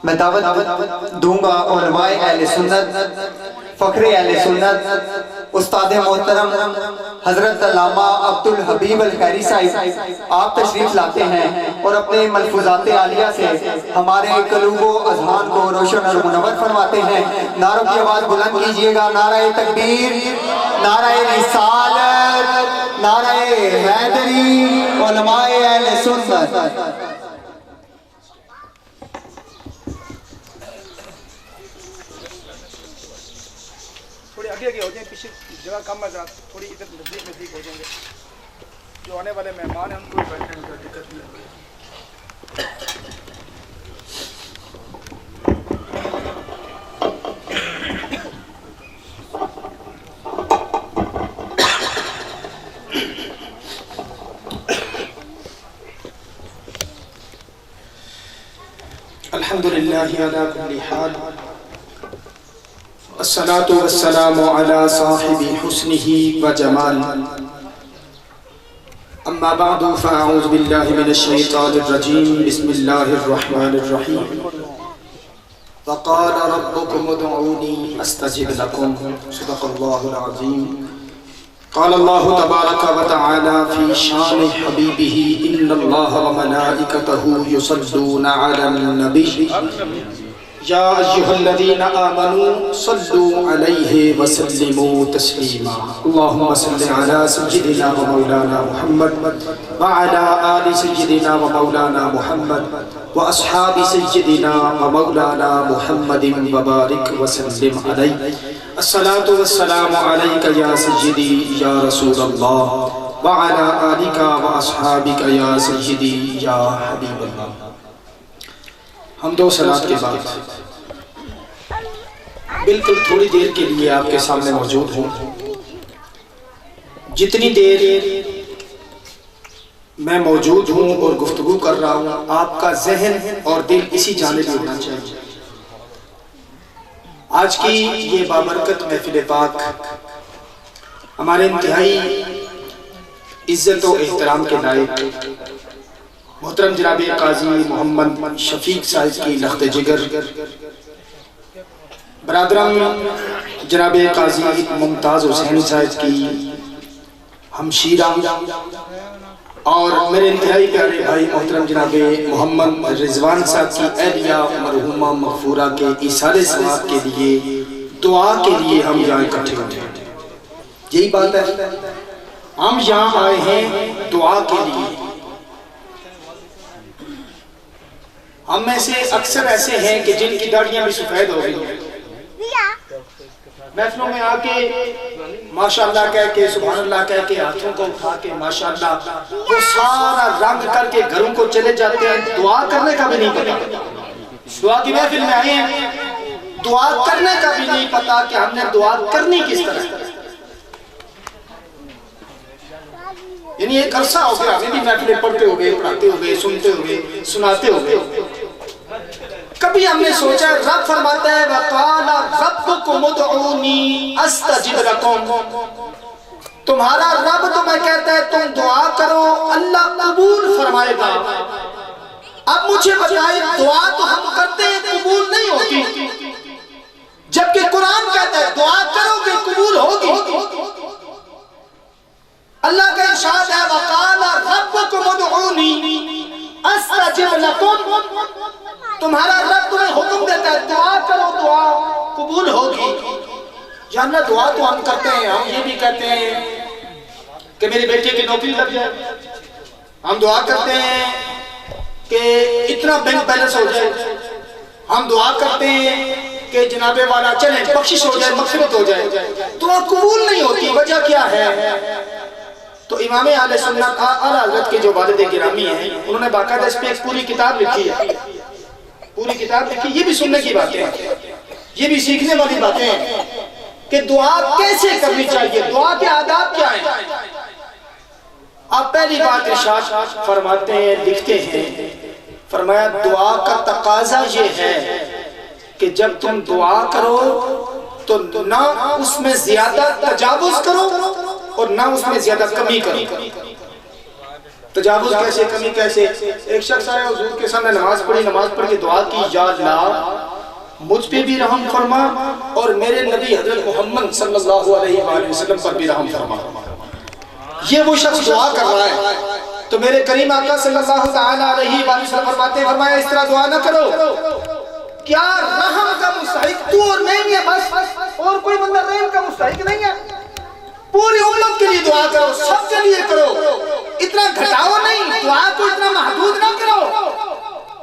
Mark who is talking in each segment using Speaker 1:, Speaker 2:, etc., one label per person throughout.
Speaker 1: میں دعوت دوں گا علماء اہل سنت، فخر اہل سنت، استاد محترم حضرت علامہ عبدالحبیب الخیری صاحب، آپ تشریف لاتے ہیں اور اپنے ملفوظات عالیہ سے ہمارے قلوب و اذہان کو روشن اور منور فرماتے ہیں۔ نعروں کی آواز بلند کیجئے گا، نعرہ تکبیر، نعرہ رسالت، نعرہ حیدری، علماء اہل سنت۔
Speaker 2: تھوڑی آگے ہو جائیں، پیچھے جگہ کم ہے، تھوڑی ادھر نزدیک ہو جائیں گے، جو آنے والے مہمان ہیں ان کو بیٹھنے میں کوئی دقت نہیں ہوگی۔ الحمدللہ علی کل حال، الصلاة والسلام على صاحب حسنه وجمال، اما بعد فاعوذ باللہ من الشیطان الرجیم، بسم اللہ الرحمن الرحیم۔ وقال ربكم ادعوني استجب لكم، صدق اللہ العظیم۔ قال اللہ تبارک وتعالی فی شان حبیبہ، ان اللہ وملائکتہ یصلون علی النبی، یا ایہا الذین آمنوا صلوا علیہ وسلموا تسلیما۔ اللہم صل علی سیدنا و مولانا محمد وعلی آل سیدنا و مولانا محمد واصحاب سیدنا و مولانا محمد وبارک وسلم علیہ۔ الصلاة والسلام علیک یا سیدی یا رسول اللہ، وعلی آلک واصحابک یا سیدی یا حبیب اللہ۔ حمد و صلوات کے بعد بالکل تھوڑی دیر کے لیے آپ کے سامنے موجود ہوں۔ جتنی دیر میں موجود ہوں اور گفتگو کر رہا ہوں، آپ کا ذہن اور دل اسی جانب ہونا چاہیے۔ آج کی یہ بابرکت محفل پاک ہمارے انتہائی عزت و احترام کے لائق محترم جناب قاضی محمد شفیق صاحب کی لخت جگر، برادران جناب قاضی ممتاز حسین صاحب کی ہمشیرہ، اور میرے انتہائی پیارے بھائی محترم جناب محمد رضوان صاحب کی اہلیہ مرحومہ مغفورہ کے ایصال ثواب کے لیے دعا کے لیے ہم یہاں اکٹھے ہوتے ہیں۔ یہی بات ہے، ہم یہاں آئے ہیں دعا کے لیے۔ ہم میں سے اکثر ایسے ہیں کہ جن کی داڑیاں بھی سفید ہو گئی ہیں، محفلوں میں آ کے ماشاءاللہ کہہ کے سبحان اللہ کہہ کے ہاتھوں کو اٹھا کے ماشاءاللہ وہ سارا رنگ کر کے گھروں کو چلے جاتے ہیں، دعا کرنے کا بھی نہیں پتا۔ دعا کی محفل میں آئے ہیں، دعا کرنے کا بھی نہیں پتا کہ ہم نے دعا کرنی کس طرح۔ یعنی ایک عرصہ ہو گیا ہمیں بھی محفلیں پڑھتے ہوئے، پڑھاتے ہوئے، سنتے ہوئے، سناتے ہوئے، کبھی ہم نے سوچا رب فرماتا ہے وَقَالَ رَبُّكُمُ ادْعُونِي أَسْتَجِبْ لَكُمْ، تمہارا رب تمہیں کہتا ہے تم دعا کرو اللہ قبول فرمائے گا۔ اب مجھے بتائیں دعا تو ہم کرتے ہیں قبول نہیں ہوتی، جبکہ قرآن کہتا ہے دعا کرو گے قبول ہوگی۔ اللہ کا ارشاد ہے وَقَالَ رَبُّكُمُ ادْعُونِي أَسْتَجِبْ لَكُمْ، تمہارا رب تمہیں حکم دیتا ہے دعا کرو دعا قبول ہوگی۔ یا اللہ دعا تو ہم کرتے ہیں، ہم یہ بھی کہتے ہیں کہ میرے بیٹے کی نوکری لگ جائے، ہم دعا کرتے ہیں کہ اتنا بینک بیلنس ہو جائے، ہم دعا کرتے ہیں کہ جناب والا چلیں بخشش ہو جائے، مغفرت ہو جائے، دعا قبول نہیں ہوتی، وجہ کیا ہے؟ تو امام اہل سنت اعلیٰ حضرت کے جو والد گرامی ہیں انہوں نے باقاعدہ اس پہ ایک پوری کتاب لکھی ہے، پوری کتاب لکھی۔ یہ بھی سننے کی باتیں ہیں، یہ بھی سیکھنے والی باتیں ہیں کہ دعا کیسے کرنی چاہیے، دعا کے آداب کیا ہیں۔ آپ پہلی بات ارشاد فرماتے ہیں، لکھتے ہیں، فرمایا دعا کا تقاضا یہ ہے کہ جب تم دعا کرو تو نہ اس میں زیادہ تجاوز کرو اور نہ اس میں زیادہ کمی کرو۔ تجاوز کیسے، کمی کیسے؟ ایک شخص آیا حضور کے سامنے نماز پڑھ کے دعا کی، یا اللہ مجھ پہ بھی رحم فرما اور میرے نبی حضرت محمد صلی اللہ علیہ وآلہ وسلم پر بھی رحم فرما۔ یہ وہ شخص دعا کر رہا ہے تو میرے کریم آقا صلی اللہ تعالیٰ علیہ وآلہ وسلم فرماتے ہیں، فرمایا اس طرح دعا نہ کرو، کیا رحم کا مستحق تو اور میں ہی ہے بس، اور کوئی بندہ رحم کا مستحق نہیں ہے؟ پوری امت کے لیے دعا کرو، سب کے لیے کرو، اتنا گھٹاؤ نہیں، دعا کو اتنا محدود نہ کرو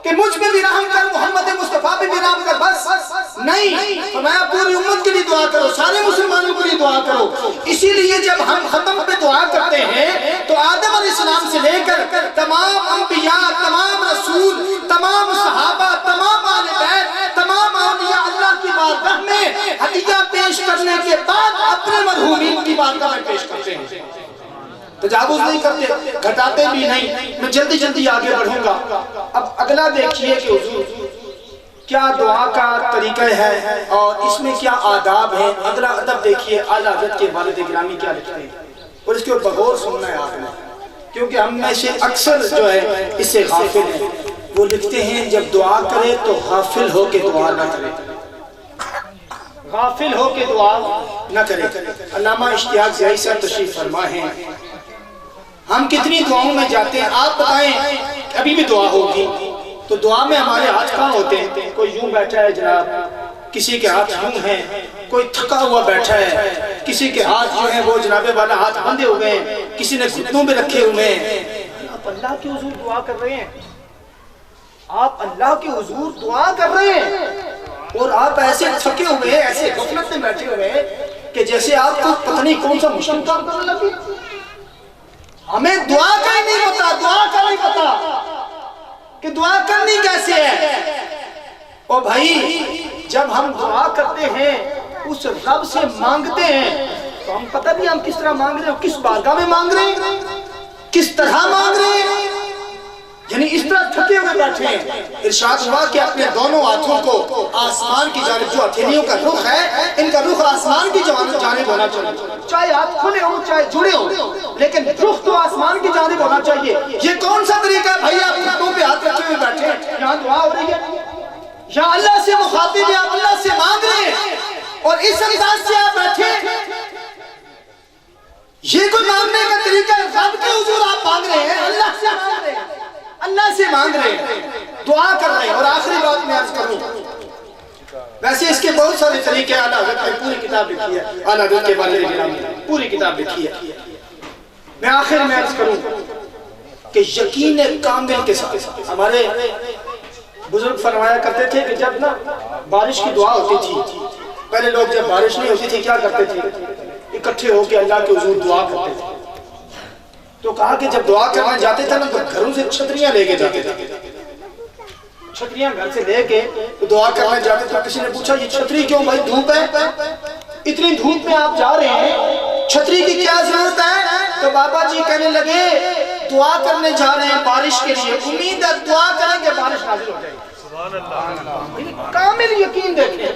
Speaker 2: کہ مجھ پہ بھی رحم کر، محمد مصطفیٰ پہ بھی رحم کر، بس نہیں، فرمایا پوری امت کے لیے دعا کرو، سارے مسلمانوں کے لیے دعا کرو۔ اسی لیے جب ہم ختم پہ دعا کرتے ہیں تو آدم علیہ السلام سے لے کر تمام انبیاء، تمام رسول، تمام صحابہ، تمام آل بیت، تمام اولیاء اللہ کی بارگاہ میں ہدیہ پیش کرنے کے بعد اپنے مرحومین کی بارگاہ میں پیش کرتے ہیں، تجاوز نہیں کرتے، گھٹاتے بھی نہیں۔ میں جلدی جلدی آگے بڑھوں گا۔ اب اگلا دیکھیے کہ حضور کیا دعا کا طریقہ ہے اور اس میں کیا آداب ہیں۔ اگلا ادب دیکھیے، اعلیٰ حضرت کے والد گرامی کیا لکھتے ہیں، اور اس کے بغور سننا ہے آپ نے، کیونکہ ہم میں سے اکثر جو ہے اس سے غافل ہیں۔ وہ لکھتے ہیں جب دعا کرے تو غافل ہو کے دعا نہ کرے، غافل ہو کے دعا نہ کرے۔ علامہ اشتیاق زیائی صاحب تشریف فرما ہیں، ہم کتنی دعاؤں میں جاتے ہیں، آپ بتائیں ابھی بھی دعا ہوگی تو دعا میں ہمارے ہاتھ کہاں ہوتے ہیں؟ کوئی یوں بیٹھا ہے جناب، کسی کے ہاتھ یوں ہیں، کوئی تھکا ہوا بیٹھا ہے، کسی کے ہاتھ جو ہیں وہ جناب والا ہاتھ بندھے ہوئے ہیں، کسی نے گھٹنوں میں رکھے ہوئے ہیں۔ آپ اللہ کے حضور دعا کر رہے ہیں، آپ اللہ کے حضور دعا کر رہے ہیں، اور آپ ایسے تھکے ہوئے ہیں، ایسے غفلت میں بیٹھے ہوئے ہیں کہ جیسے آپ کو پتہ نہیں کون سا مشکل کام کرنے لگے۔ ہمیں دعا کا ہی نہیں پتا، دعا کا نہیں پتا کہ دعا کرنی کیسے ہے۔ اور بھائی جب ہم دعا کرتے ہیں اس رب سے مانگتے ہیں تو ہم پتہ بھی ہم کس طرح مانگ رہے ہیں، کس بارگاہ میں مانگ رہے ہیں، کس طرح مانگ رہے ہیں، یعنی اس طرح تھکے ہوئے بیٹھے ہیں۔ ارشاد ہوا کہ اپنے دونوں ہاتھوں کو آسمان کی جانب، جو ہتھیلیوں کا رخ ہے ان کا رخ آسمان کی جانب ہونا چاہیے، چاہے ہاتھ کھلے ہوں چاہے جڑے ہوں، لیکن رخ تو آسمان کی جانب ہونا چاہیے۔ یہ کون سا طریقہ ہے بھائی؟ آپ گھٹنوں پہ ہاتھ رکھے ہوئے بیٹھے ہیں، یہاں دعا ہو رہی ہے، یہاں اللہ سے مخاطب ہے، آپ اللہ سے مانگ رہے ہیں، اور اس انداز سے آپ بیٹھے، یہ کوئی مانگنے کا طریقہ ہے؟ رب کے حضور آپ مانگ رہے ہیں، اللہ سے مانگ رہے ہیں، اللہ سے مانگ رہے ہیں، دعا کر رہے ہیں۔ اور آخری بات میں عرض کروں، ویسے اس کے بہت سارے طریقے اعلیٰ حضرت نے پوری کتاب لکھی ہے، اعلیٰ حضرت کے والد گرامی نے پوری کتاب لکھی ہے۔ میں آخر میں عرض کروں کہ یقین کامل کے ساتھ، ہمارے بزرگ فرمایا کرتے تھے کہ جب نا بارش کی دعا ہوتی تھی، پہلے لوگ جب بارش نہیں ہوتی تھی کیا کرتے تھے؟ اکٹھے ہو کے اللہ کے حضور دعا کرتے تھے۔ تو کہا کہ جب دعا کرنے جاتے تھے نا تو گھروں سے چھتریاں لے کے جاتے تھے، چھتریاں گھر سے لے کے تو دعا کرنے جاتے تھے۔ کسی نے پوچھا یہ چھتری کیوں بھائی؟ دھوپ ہے، اتنی دھوپ میں آپ جا رہے ہیں، چھتری کی کیا ضرورت ہے؟ تو بابا جی کہنے لگے دعا کرنے جا رہے ہیں بارش کے لیے، امید ہے دعا کریں گے بارش نازل ہو جائے گی۔ کامل یقین دیکھیں،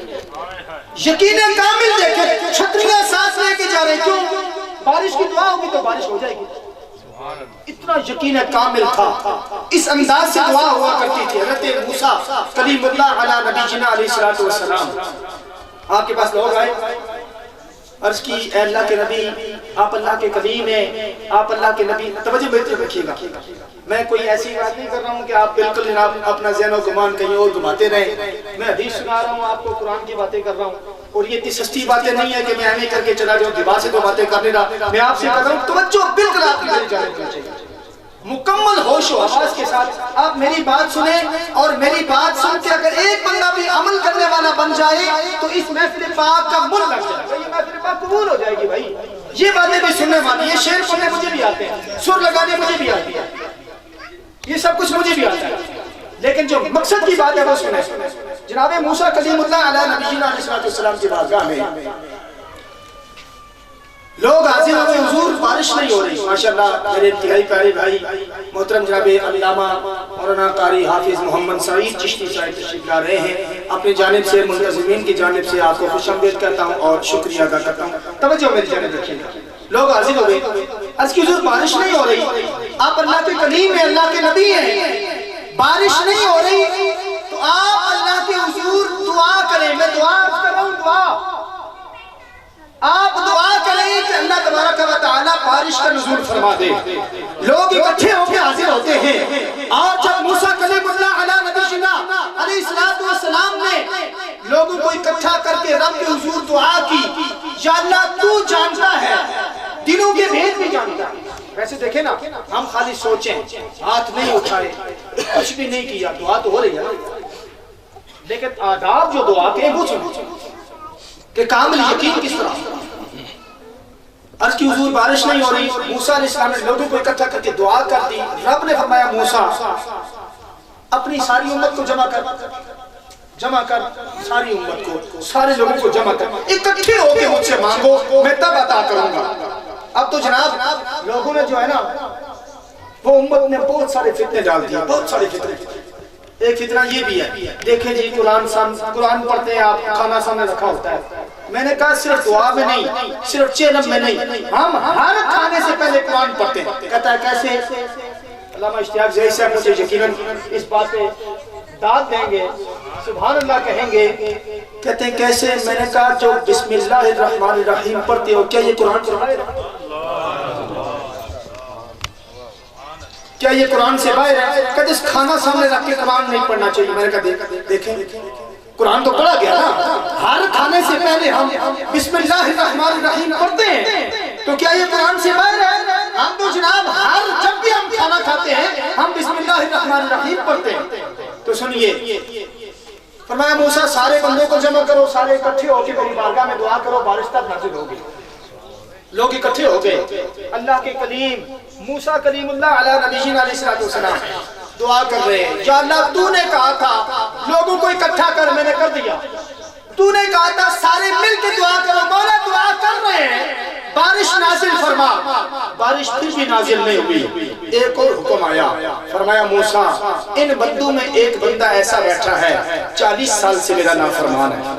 Speaker 2: یقین کامل دیکھیں، چھتریاں ساتھ لے کے جا رہے ہیں، کیوں؟ بارش کی دعا ہوگی تو بارش ہو جائے گی۔ اتنا یقین کامل تھا، اس انداز سے دعا ہوا کرتی تھی۔ حضرت موسیٰ کلیم اللہ علیہ نبینا علیہ السلام، آپ کے پاس لوگ آئے، عرض کی اے اللہ کے نبی، آپ اللہ کے کلیم ہیں، آپ اللہ کے نبی۔ توجہ میری طرف رکھیے گا، میں کوئی ایسی بات نہیں کر رہا ہوں کہ آپ بالکل جناب اپنا ذہن و گمان کہیں اور گھماتے رہیں، میں حدیث سنا رہا ہوں، آپ کو قرآن کی باتیں کر رہا ہوں، اور یہ اتنی سستی باتیں نہیں ہے کہ میں ایویں کر کے چلا جاؤں، دماغ سے تو باتیں کرنے رہا۔ میں آپ سے کہہ رہا ہوں توجہ بالکل آپ کی میری جانب پہنچے، مکمل ہوش و حواس کے ساتھ آپ میری بات سنیں، اور میری بات سن کے اگر ایک بندہ بھی عمل کرنے والا بن جائے تو اس محفل پاک کا من لگ جائے، یہ محفل پاک قبول ہو جائے گی۔ بھائی یہ باتیں بھی سننے والی، یہ شعر پڑھنے مجھے بھی آتے ہیں، سر لگانے مجھے بھی آتی ہے، یہ سب کچھ مجھے بھی آتا ہے، لیکن جو مقصد کی بات ہے وہ سنیں۔ جناب موسیٰ کلیم اللہ علیہ نبینا علیہ السلام کی بارگاہ میں لوگ حاضر ہوئے، حضور بارش نہیں ہو رہی۔ ماشاءاللہ میرے انتہائی پیارے بھائی محترم جناب علامہ مولانا قاری حافظ محمد سعید چشتی صاحب تشریف لا رہے ہیں، اپنی جانب سے منتظمین کی جانب سے آپ کو خوش آمدید کہتا ہوں اور شکریہ ادا کرتا ہوں۔ توجہ میری جانب رکھیے گا، لوگ حاضر ہوئے، عرض کی حضور بارش نہیں ہو رہی، آپ اللہ کے کلیم ہیں, اللہ کے نبی ہیں, بارش نہیں ہو رہی تو آپ اللہ کے حضور دعا کریں. میں دعا کر رہا ہوں, دعا آپ دعا کریں کہ اللہ تبارک و تعالیٰ بارش کا نزول فرما دے. لوگ اکٹھے ہو کے حاضر ہوتے ہیں, اور جب موسیٰ کلیم اللہ علیہ نبینا علیہ السلام نے لوگوں کو اکٹھا کر کے رب کے حضور دعا کی, یا اللہ تو جانتا ہے, دلوں کے بھید بھی جانتا ہے. ویسے دیکھیں نا, ہم خالی سوچیں, ہاتھ نہیں اٹھائے, کچھ بھی نہیں کیا, دعا تو ہو رہی ہے, لیکن آداب جو دعا کے وہ سنو کہ کامل یقین کس طرح. عرض کی حضور بارش نہیں ہو رہی, موسیٰ علیہ السلام نے لوگوں کو اکٹھا کر کے دعا کر دی. رب نے فرمایا موسیٰ اپنی ساری امت کو جمع کر, ساری امت کو, سارے لوگوں کو جمع کر, اکٹھے ہو کے مجھ سے مانگو, میں تب عطا کروں گا. اب تو جناب لوگوں نے جو ہے نا, وہ امت نے بہت سارے فتنے ڈال دیے, بہت سارے فتنے. ایک فتنہ یہ بھی ہے, دیکھیں جی قرآن پڑھتے ہیں آپ, کھانا سامنے رکھا ہوتا ہے. میں نے کہا صرف دعا میں نہیں, صرف چینم میں نہیں, ہم ہر کھانے سے پہلے قرآن پڑھتے ہیں. کہتا ہے کیسے؟ علامہ اشتیاق زئی صاحب مجھے یقیناً اس بات پہ داد دیں گے, سبحان اللہ کہیں گے. کہتے ہیں کیسے؟ میں نے کہا جو بسم اللہ الرحمن الرحیم پڑھتے ہو, کیا یہ قرآن پڑھائے؟ کیا یہ قرآن سے باہر ہے؟ کہتے اس کھانا سامنے رکھ کے قرآن نہیں پڑھنا چاہیے. میں نے کہا دیکھیں قرآن تو پڑھا گیا نا, ہر کھانے سے پہلے ہم بسم اللہ الرحمن الرحیم پڑھتے ہیں, تو کیا یہ قرآن سے باہر ہے؟ ہم تو جناب جب بھی ہم کھانا کھاتے ہیں ہم بسم اللہ الرحمن الرحیم پڑھتے ہیں. تو سنیے, فرمایا موسیٰ سارے بندوں کو جمع کرو, سارے اکٹھے ہو کے میری بارگاہ میں دعا کرو, بارش تک نازل ہوگی. لوگ اکٹھے ہو گئے, اللہ کے کلیم موسیٰ کلیم اللہ علیہ نبینا علیہ السلام دعا کر رہے ہیں. یا اللہ تو نے کہا تھا لوگوں کو اکٹھا کر, میں نے کر دیا. تو نے کہا تھا سارے مل کے دعا کرو, مولا دعا کر رہے ہیں, بارش نازل فرما. بارش پھر بھی نازل نہیں ہوئی. ایک اور حکم آیا, فرمایا موسیٰ ان بندوں میں ایک بندہ ایسا بیٹھا ہے 40 سال سے میرا نافرمان ہے.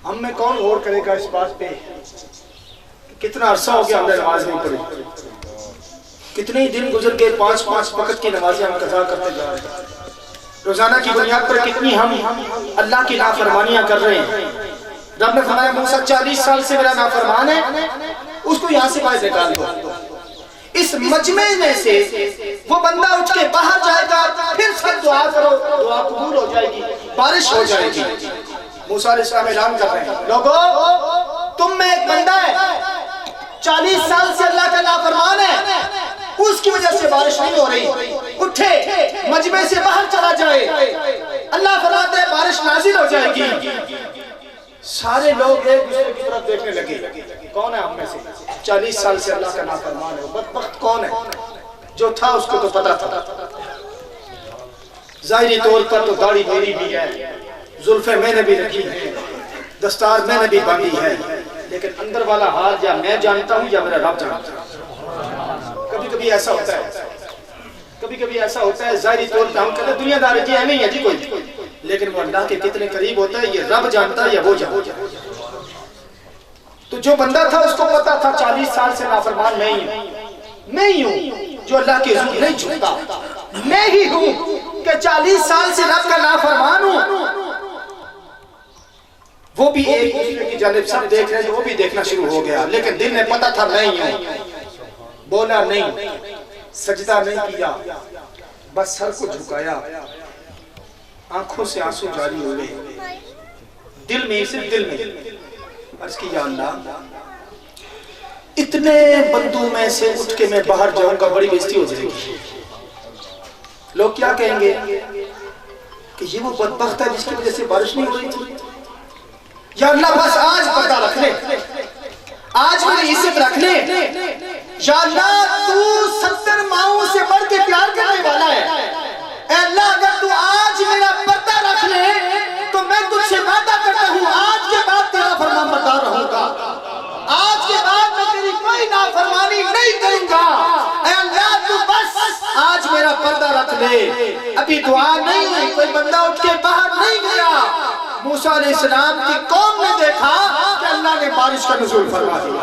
Speaker 2: ہم میں کون غور کرے گا اس بات پہ, کتنا عرصہ ہو گیا ہم نے نماز نہیں پڑھی, کتنے ہی دن گزر گئے, 5 وقت کی نمازیں ہم قضا کرتے جا رہے ہیں. روزانہ کی بنیاد پر کتنی ہم اللہ کی نافرمانیاں کر رہے ہیں. رب نے فرمایا موسیٰ 40 سال سے میرا نافرمان ہے, اس کو یہاں سے باہر نکال دو. اس مجمع میں سے وہ بندہ اٹھ کے باہر جائے گا, پھر سب دعا کرو, دعا قبول ہو جائے گی, بارش ہو جائے گی. موسیٰ علیہ السلام اعلان کر رہے ہیں, لوگو تم میں ایک بندہ ہے 40 سال سے اللہ کا نافرمان ہے, اس کی وجہ سے بارش نہیں ہو رہی, اٹھے مجمع سے باہر چلا جائے, اللہ فرماتا ہے بارش نازل ہو جائے گی. سارے لوگ ایک دوسرے کی طرف دیکھنے لگے, کون ہے ہم میں سے 40 سال سے اللہ کا نافرمان ہے؟ بدبخت کون ہے؟ جو تھا اس کو تو پتا تھا. ظاہری طور پر تو داڑھی میری بھی ہے, زلفیں میں نے بھی رکھی ہیں, دستار میں نے بھی باندھی ہے, لیکن اندر والا حال یا میں جانتا ہوں یا میرا رب جانتا ہے. کبھی کبھی ایسا ہوتا ہے, ظاہری طور پر ہم کہتے ہیں دنیا دار جی ہمیں ہی ہے جی کوئی, لیکن وہ اللہ کے کتنے قریب ہوتا ہے یہ رب جانتا ہے یا وہ جانتا ہے. تو جو بندہ تھا اس کو پتا تھا 40 سال سے نافرمان میں ہی ہوں جو اللہ کے حضور نہیں جھکتا, میں ہی ہوں کہ 40 سال سے رب کا نافرمان ہوں. وہ بھی ایک دوسرے کی جانب سب دیکھ رہے ہیں, وہ بھی دیکھنا شروع ہو گیا, لیکن دل میں پتا تھا میں ہی ہوں. بولا نہیں, سجدہ نہیں کیا, بس سر کو جھکایا, آنکھوں سے آنسو جاری ہوئے, دل میں صرف دل میں عرض کی یا اللہ اتنے بندوں میں سے اٹھ کے میں باہر جاؤں گا, بڑی بےزتی ہو جائے گی. لوگ کیا کہیں گے کہ یہ وہ بدبخت ہے جس کی وجہ سے بارش نہیں ہو رہی تھی. یا اللہ بس آج پردہ رکھ لے, آج میری عزت رکھ لے. یا اللہ تو 70 ماؤں سے بڑھ کے پیار کرنے والا ہے, اے اللہ اگر تو آج میرا پردہ رکھ لے تو میں تجھ سے وعدہ کرتا ہوں آج کے بعد تیرا فرمان بردار رہوں گا, آج کے بعد میں تیری کوئی نافرمانی نہیں کروں گا. اے اللہ تو بس آج میرا پردہ رکھ لے. ابھی دعا نہیں ہوئی, کوئی بندہ اٹھ کے باہر نہیں گیا. موسیٰ علیہ السلام کی قوم نے دیکھا کہ اللہ نے بارش کا نزول فرما دیا.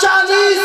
Speaker 2: 40